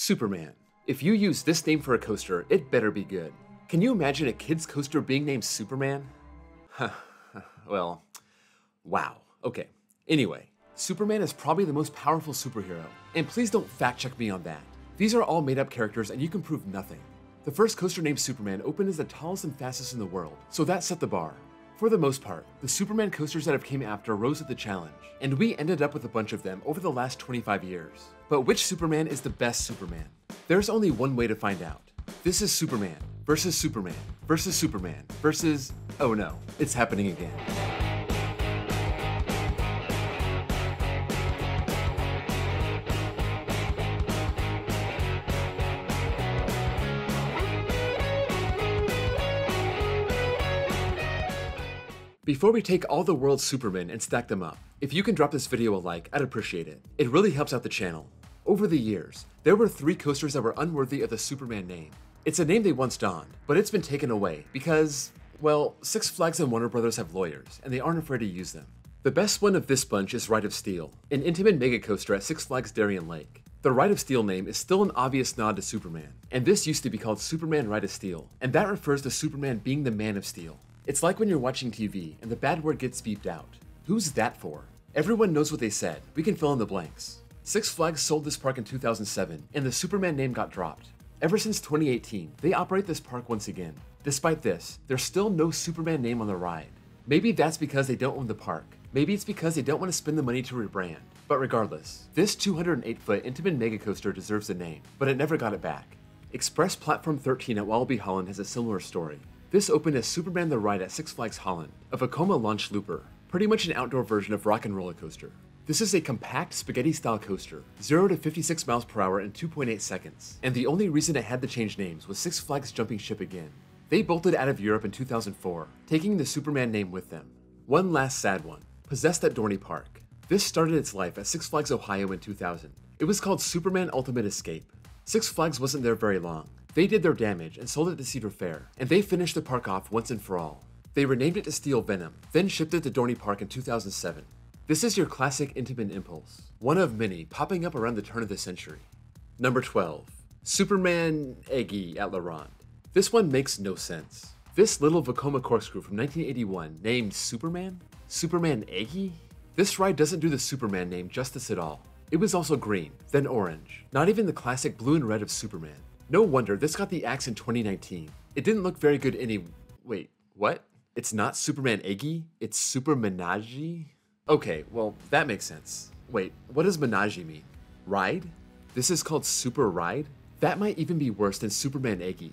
Superman. If you use this name for a coaster, it better be good. Can you imagine a kid's coaster being named Superman? Well, wow. Okay. Anyway, Superman is probably the most powerful superhero, and please don't fact check me on that. These are all made up characters and you can prove nothing. The first coaster named Superman opened as the tallest and fastest in the world, so that set the bar. For the most part, the Superman coasters that have came after rose at the challenge, and we ended up with a bunch of them over the last 25 years. But which Superman is the best Superman? There's only one way to find out. This is Superman versus Superman versus Superman versus... oh no, it's happening again. Before we take all the world's Supermen and stack them up, if you can drop this video a like, I'd appreciate it. It really helps out the channel. Over the years, there were 3 coasters that were unworthy of the Superman name. It's a name they once donned, but it's been taken away because, well, Six Flags and Warner Brothers have lawyers, and they aren't afraid to use them. The best one of this bunch is Ride of Steel, an Intamin mega coaster at Six Flags Darien Lake. The Ride of Steel name is still an obvious nod to Superman, and this used to be called Superman Ride of Steel, and that refers to Superman being the Man of Steel. It's like when you're watching TV and the bad word gets beeped out. Who's that for? Everyone knows what they said. We can fill in the blanks. Six Flags sold this park in 2007, and the Superman name got dropped. Ever since 2018, they operate this park once again. Despite this, there's still no Superman name on the ride. Maybe that's because they don't own the park. Maybe it's because they don't want to spend the money to rebrand. But regardless, this 208-foot Intamin mega coaster deserves the name, but it never got it back. Express Platform 13 at Wallaby Holland has a similar story. This opened as Superman the Ride at Six Flags Holland, a Vekoma launch looper, pretty much an outdoor version of Rock and Roller Coaster. This is a compact spaghetti-style coaster, 0 to 56 miles per hour in 2.8 seconds, and the only reason it had to change names was Six Flags jumping ship again. They bolted out of Europe in 2004, taking the Superman name with them. One last sad one, Possessed at Dorney Park. This started its life at Six Flags Ohio in 2000. It was called Superman Ultimate Escape. Six Flags wasn't there very long. They did their damage and sold it to Cedar Fair, and they finished the park off once and for all. They renamed it to Steel Venom, then shipped it to Dorney Park in 2007. This is your classic Intamin impulse, one of many popping up around the turn of the century. Number 12. Superman Eggy at La Ronde. This one makes no sense. This little Vekoma corkscrew from 1981 named Superman? Superman Eggy? This ride doesn't do the Superman name justice at all. It was also green, then orange, not even the classic blue and red of Superman. No wonder this got the axe in 2019. It didn't look very good wait, what? It's not Superman Eggy? It's Supermenage? Okay, well, that makes sense. Wait, what does menage mean? Ride? This is called Super Ride? That might even be worse than Superman Eggy.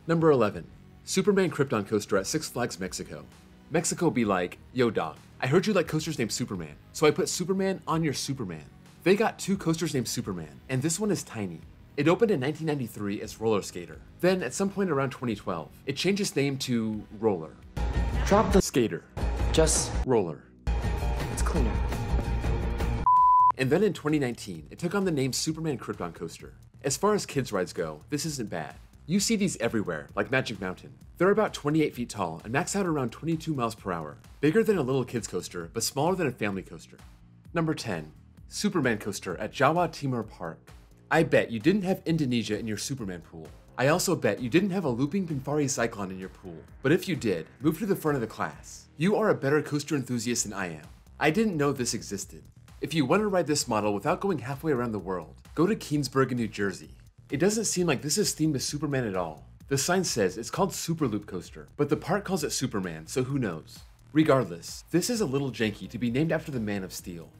Number 11. Superman Krypton Coaster at Six Flags Mexico. Mexico be like, yo dog, I heard you like coasters named Superman, so I put Superman on your Superman. They got 2 coasters named Superman, and this one is tiny. It opened in 1993 as Roller Skater. Then, at some point around 2012, it changed its name to Roller. Drop the Skater. Just Roller. it's cleaner. And then in 2019, it took on the name Superman Krypton Coaster. As far as kids rides go, this isn't bad. You see these everywhere, like Magic Mountain. They're about 28 feet tall and max out around 22 miles per hour. Bigger than a little kid's coaster, but smaller than a family coaster. Number 10. Superman Coaster at Jawa Timur Park. I bet you didn't have Indonesia in your Superman pool. I also bet you didn't have a looping Pinfari Cyclone in your pool. But if you did, move to the front of the class. You are a better coaster enthusiast than I am. I didn't know this existed. If you want to ride this model without going halfway around the world, go to Keansburg in New Jersey. It doesn't seem like this is themed to Superman at all. The sign says it's called Super Loop Coaster, but the park calls it Superman, so who knows. Regardless, this is a little janky to be named after the Man of Steel.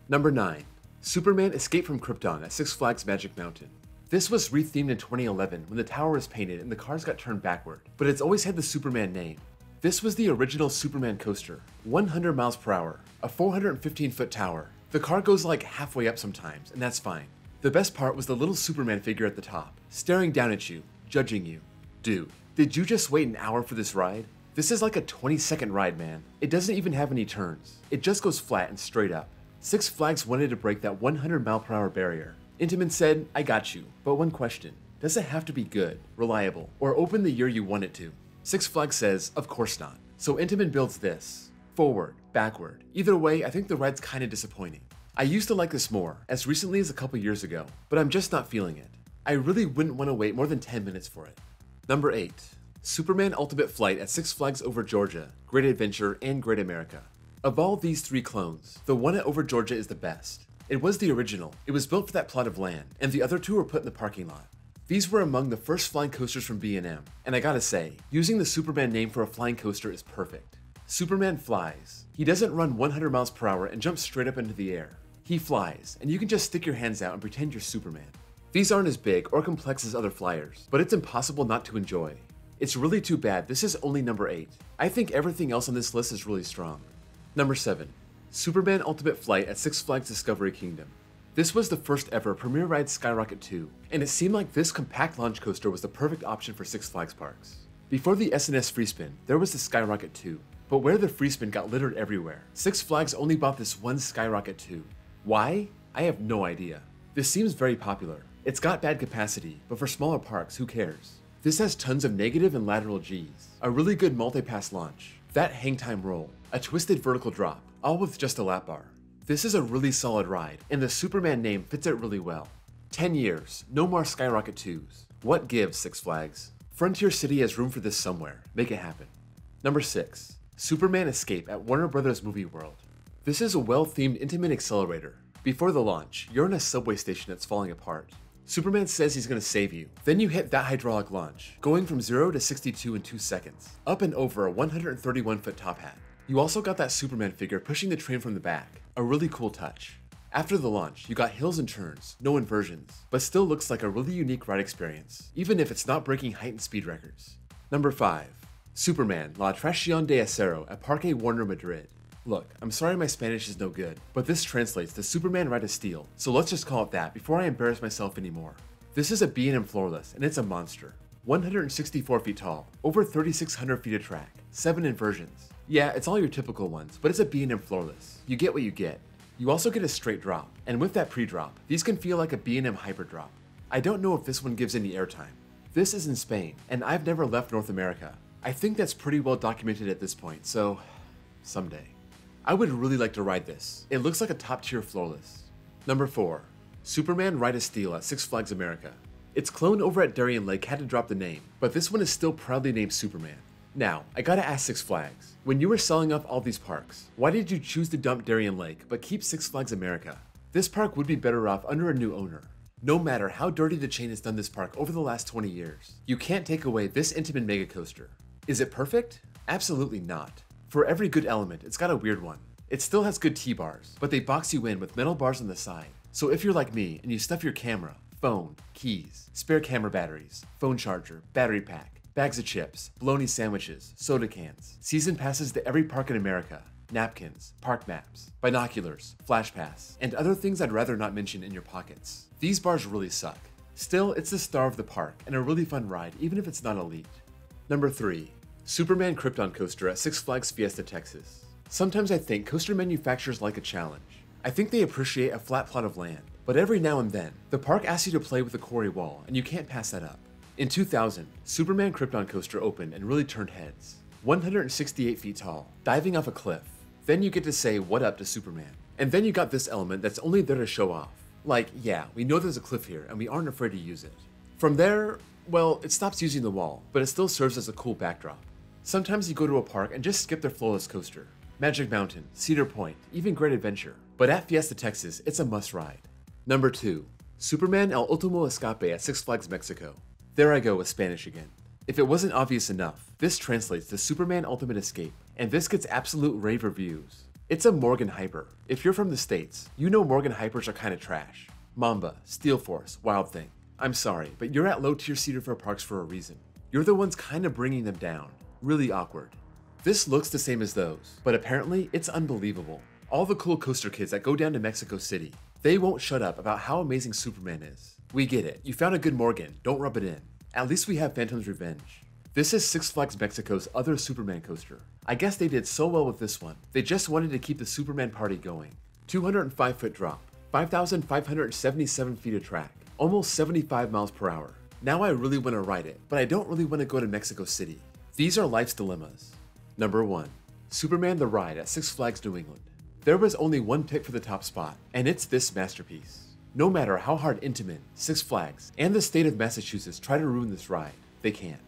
Number 9. Superman Escape from Krypton at Six Flags Magic Mountain. This was rethemed in 2011 when the tower was painted and the cars got turned backward, but it's always had the Superman name. This was the original Superman coaster, 100 miles per hour, a 415-foot tower. The car goes like halfway up sometimes, and that's fine. The best part was the little Superman figure at the top, staring down at you, judging you. Dude, did you just wait an hour for this ride? This is like a 20-second ride, man. It doesn't even have any turns. It just goes flat and straight up. Six Flags wanted to break that 100 mile per hour barrier. Intamin said, I got you, but one question. Does it have to be good, reliable, or open the year you want it to? Six Flags says, of course not. So Intamin builds this. Forward, backward. Either way, I think the ride's kinda disappointing. I used to like this more, as recently as a couple years ago, but I'm just not feeling it. I really wouldn't want to wait more than 10 minutes for it. Number 8. Superman Ultimate Flight at Six Flags Over Georgia, Great Adventure, and Great America. Of all these 3 clones, the one at Over Georgia is the best. It was the original, it was built for that plot of land, and the other 2 were put in the parking lot. These were among the first flying coasters from B&M, and I gotta say, using the Superman name for a flying coaster is perfect. Superman flies. He doesn't run 100 miles per hour and jump straight up into the air. He flies, and you can just stick your hands out and pretend you're Superman. These aren't as big or complex as other flyers, but it's impossible not to enjoy. It's really too bad this is only number 8. I think everything else on this list is really strong. Number 7. Superman Ultimate Flight at Six Flags Discovery Kingdom. This was the first ever Premier Ride Skyrocket 2, and it seemed like this compact launch coaster was the perfect option for Six Flags parks. Before the S&S Freespin, there was the Skyrocket 2, but where the Freespin got littered everywhere, Six Flags only bought this one Skyrocket 2. Why? I have no idea. This seems very popular. It's got bad capacity, but for smaller parks, who cares? This has tons of negative and lateral Gs, a really good multi-pass launch, that hang time roll, a twisted vertical drop, all with just a lap bar. This is a really solid ride, and the Superman name fits it really well. 10 years, no more Skyrocket 2s. What gives, Six Flags? Frontier City has room for this somewhere. Make it happen. Number 6. Superman Escape at Warner Bros. Movie World. This is a well-themed intimate accelerator. Before the launch, you're in a subway station that's falling apart. Superman says he's gonna save you. Then you hit that hydraulic launch, going from 0 to 62 in 2 seconds, up and over a 131-foot top hat. You also got that Superman figure pushing the train from the back, a really cool touch. After the launch, you got hills and turns, no inversions, but still looks like a really unique ride experience, even if it's not breaking height and speed records. Number 5. Superman La Atracción de Acero at Parque Warner Madrid. Look, I'm sorry my Spanish is no good, but this translates to Superman Ride of Steel, so let's just call it that before I embarrass myself anymore. This is a B&M floorless, and it's a monster. 164 feet tall, over 3,600 feet of track, 7 inversions. Yeah, it's all your typical ones, but it's a B&M floorless. You get what you get. You also get a straight drop, and with that pre-drop, these can feel like a B&M hyper drop. I don't know if this one gives any airtime. This is in Spain, and I've never left North America. I think that's pretty well documented at this point, so someday. I would really like to ride this. It looks like a top tier floorless. Number 4. Superman Ride of Steel at Six Flags America. Its clone over at Darien Lake had to drop the name, but this one is still proudly named Superman. Now, I gotta ask Six Flags, when you were selling off all these parks, why did you choose to dump Darien Lake but keep Six Flags America? This park would be better off under a new owner. No matter how dirty the chain has done this park over the last 20 years, you can't take away this intimate mega coaster. Is it perfect? Absolutely not. For every good element, it's got a weird one. It still has good T-bars, but they box you in with metal bars on the side. So if you're like me and you stuff your camera, phone, keys, spare camera batteries, phone charger, battery pack, bags of chips, bologna sandwiches, soda cans, season passes to every park in America, napkins, park maps, binoculars, flash pass, and other things I'd rather not mention in your pockets, these bars really suck. Still, it's the star of the park and a really fun ride even if it's not elite. Number 3. Superman Krypton Coaster at Six Flags Fiesta, Texas. Sometimes I think coaster manufacturers like a challenge. I think they appreciate a flat plot of land, but every now and then, the park asks you to play with the quarry wall and you can't pass that up. In 2000, Superman Krypton Coaster opened and really turned heads. 168 feet tall, diving off a cliff. Then you get to say what up to Superman. And then you got this element that's only there to show off. Like, yeah, we know there's a cliff here and we aren't afraid to use it. From there, well, it stops using the wall, but it still serves as a cool backdrop. Sometimes you go to a park and just skip their flawless coaster. Magic Mountain, Cedar Point, even Great Adventure. But at Fiesta, Texas, it's a must ride. Number 2. Superman El Último Escape at Six Flags Mexico. There I go with Spanish again. If it wasn't obvious enough, this translates to Superman Ultimate Escape, and this gets absolute rave reviews. It's a Morgan Hyper. If you're from the States, you know Morgan Hypers are kinda trash. Mamba, Steel Force, Wild Thing. I'm sorry, but you're at low tier Cedar Fair parks for a reason. You're the ones kinda bringing them down. Really awkward. This looks the same as those, but apparently it's unbelievable. All the cool coaster kids that go down to Mexico City, they won't shut up about how amazing Superman is. We get it, you found a good Morgan, don't rub it in. At least we have Phantom's Revenge. This is Six Flags Mexico's other Superman coaster. I guess they did so well with this one, they just wanted to keep the Superman party going. 205 foot drop, 5,577 feet of track, almost 75 miles per hour. Now I really want to ride it, but I don't really want to go to Mexico City. These are life's dilemmas. Number 1. Superman the Ride at Six Flags New England. There was only one pick for the top spot, and it's this masterpiece. No matter how hard Intamin, Six Flags, and the state of Massachusetts try to ruin this ride, they can't.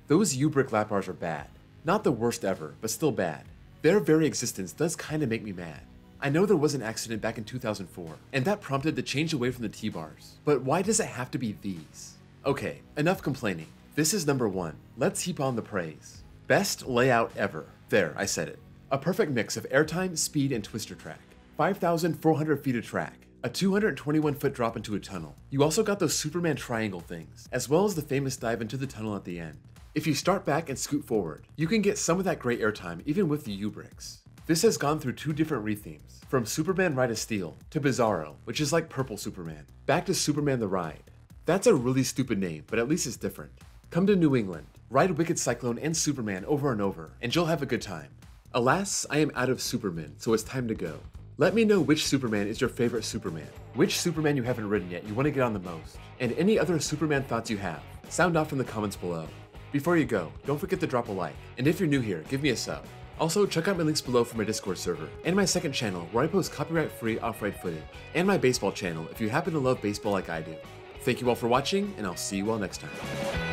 Those U-Brick lap bars are bad. Not the worst ever, but still bad. Their very existence does kinda make me mad. I know there was an accident back in 2004, and that prompted the change away from the T-bars, but why does it have to be these? Okay, enough complaining. This is number 1. Let's heap on the praise. Best layout ever. There, I said it. A perfect mix of airtime, speed, and twister track. 5,400 feet of track. A 221-foot drop into a tunnel. You also got those Superman triangle things, as well as the famous dive into the tunnel at the end. If you start back and scoot forward, you can get some of that great airtime even with the U-Bricks. This has gone through 2 different rethemes, from Superman Ride of Steel to Bizarro, which is like Purple Superman, back to Superman the Ride. That's a really stupid name, but at least it's different. Come to New England, ride Wicked Cyclone and Superman over and over, and you'll have a good time. Alas, I am out of Superman, so it's time to go. Let me know which Superman is your favorite Superman, which Superman you haven't ridden yet you want to get on the most, and any other Superman thoughts you have. Sound off in the comments below. Before you go, don't forget to drop a like, and if you're new here, give me a sub. Also, check out my links below for my Discord server, and my second channel where I post copyright-free off-road footage, and my baseball channel if you happen to love baseball like I do. Thank you all for watching, and I'll see you all next time.